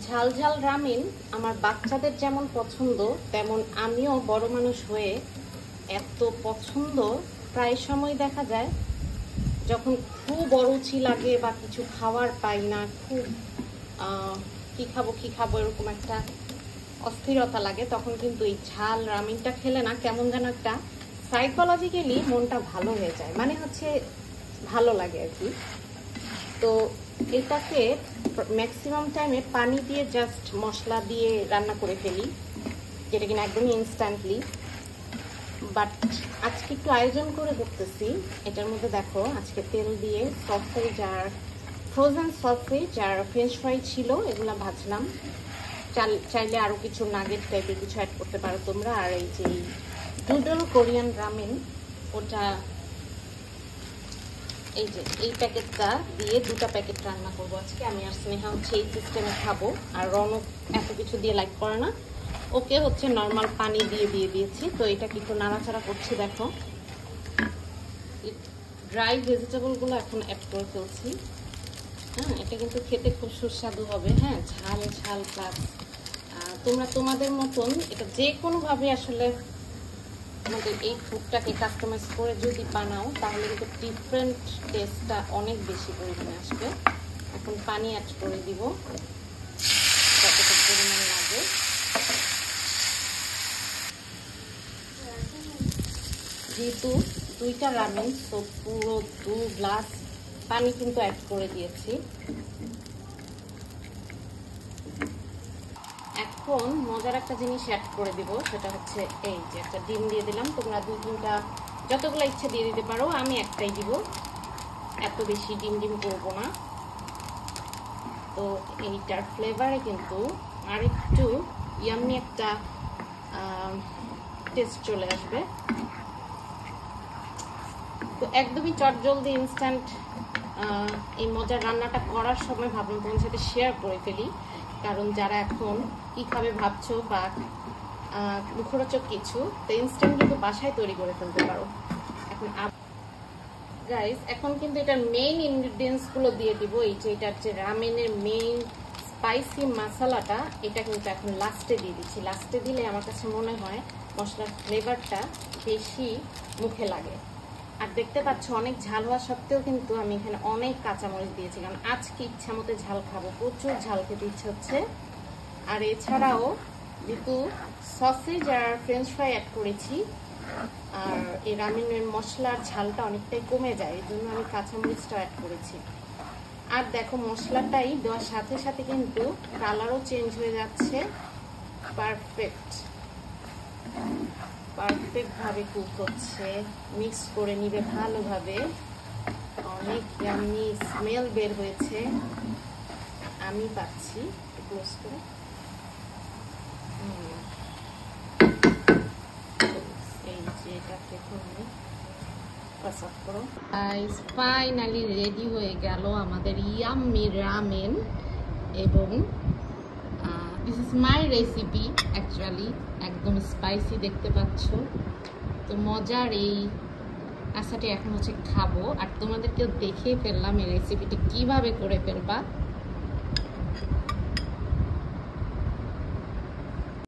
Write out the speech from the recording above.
ঝাল ঝাল রামেন আমার বাচ্চাদের যেমন পছন্দ, তেমন আমিও বড় মানুষ হয়ে এত পছন্দ। প্রায় সময় দেখা যায় যখন খুব অরুচি লাগে বা কিছু খাওয়ার পাই না, খুব কি খাবো এরকম একটা অস্থিরতা লাগে, তখন কিন্তু এই ঝাল রামেনটা খেলে না কেমন যেন একটা সাইকোলজিক্যালি মনটা ভালো হয়ে যায়, মানে হচ্ছে ভালো লাগে আর কি। তো এটাকে ম্যাক্সিমাম টাইমে পানি দিয়ে জাস্ট মশলা দিয়ে রান্না করে ফেলি, যেটা কিনা একদমই ইনস্ট্যান্টলি। বাট আজকে একটু আয়োজন করে করতেছি। এটার মধ্যে দেখো আজকে তেল দিয়ে সসেজ আর ফ্রোজেন সসেজ আর ফ্রেঞ্চ ফ্রাই ছিল, এগুলো ভাজলাম। চাইলে আরও কিছু নাগেট টাইপের কিছু অ্যাড করতে পারো তোমরা। আর এই যে ডুডল কোরিয়ান রামেন, ওটা এই যে এই প্যাকেটটা দিয়ে 2টা প্যাকেট রান্না করবো আজকে। আমি আর স্নেহা হচ্ছে এই সিস্টেমে খাবো, আর রনক এত কিছু দিয়ে লাইক করে না, ওকে হচ্ছে নর্মাল পানি দিয়ে দিয়েছি। তো এটা একটু নাড়াচাড়া করছি। দেখো ড্রাই ভেজিটেবলগুলো এখন অ্যাড করে ফেলছি। হ্যাঁ, এটা কিন্তু খেতে খুব সুস্বাদু হবে। হ্যাঁ, ঝাল ঝাল প্লাস তোমরা তোমাদের মতন এটা যে কোনোভাবে আসলে আমাদের এই ফুডটাকে কাস্টমাইজ করে যদি বানাও, তাহলে কিন্তু ডিফারেন্ট টেস্টটা অনেক বেশি পরিমাণে আসবে। এখন পানি অ্যাড করে দিব যতটুকু পরিমাণ লাগে। যেহেতু 2টা রামেন, তো পুরো 2 গ্লাস পানি কিন্তু অ্যাড করে দিয়েছি। এখন মজার একটা জিনিস অ্যাড করে দিব, সেটা হচ্ছে এই যে একটা ডিম দিয়ে দিলাম। তোমরা 2-3টা যতগুলো ইচ্ছে দিয়ে দিতে পারো, আমি একটাই দিব, এত বেশি ডিম করবো না। তো এইটার ফ্লেভারে কিন্তু আরেকটু ইয়াম্মি একটা টেস্ট চলে আসবে। তো একদমই চটজলদি ইনস্ট্যান্ট এই মজার রান্নাটা করার সময় ভাবলাম তোমাদের সাথে শেয়ার করে ফেলি, কারণ যারা এখন কি খাবে ভাবছো বা মুখরোচক কিছু, তো ইনস্ট্যান্ট কিন্তু বাসায় তৈরি করে ফেলতে পারো। এখন গাইস, এখন কিন্তু এটার মেইন ইনগ্রিডিয়েন্টস গুলো দিয়ে দিব। এই যে এটার যে রামেনের মেইন স্পাইসি মশলাটা, এটা কিন্তু এখন লাস্টে দিয়ে দিচ্ছি। লাস্টে দিলে আমার কাছে মনে হয় মশলার ফ্লেভারটা বেশি মুখে লাগে। আর দেখতে পাচ্ছ অনেক ঝাল হওয়া সত্ত্বেও কিন্তু আমি এখানে অনেক কাঁচামরিচ দিয়েছি, কারণ আজকে ইচ্ছা মতো ঝাল খাবো, প্রচুর ঝাল খেতে ইচ্ছে হচ্ছে। আর এছাড়াও যেহেতু সসেজ আর ফ্রেঞ্চ ফ্রাই অ্যাড করেছি, আর এই রামেনের মশলার ঝালটা অনেকটাই কমে যায়, এই জন্য আমি কাঁচামরিচটা অ্যাড করেছি। আর দেখো মশলাটাই দেওয়ার সাথে সাথে কিন্তু কালারও চেঞ্জ হয়ে যাচ্ছে। পারফেক্ট ভাবে কুক হচ্ছে। মিক্স করে নিবে ভালোভাবে। অনেক ইয়াম্মি স্মেল বের হয়েছে, আমি পাচ্ছি। ক্লোজ করে এই যে এটাকে ফাইনালি রেডি হয়ে গেল আমাদের ইয়াম্মি রামেন। এবং this is my recipe actually, একদম স্পাইসি দেখতে পাচ্ছ। তো মজার এই আশাটি এখন হচ্ছে খাবো, আর তোমাদেরকেও দেখিয়ে ফেললাম এই রেসিপিটি কিভাবে করে ফেলবা।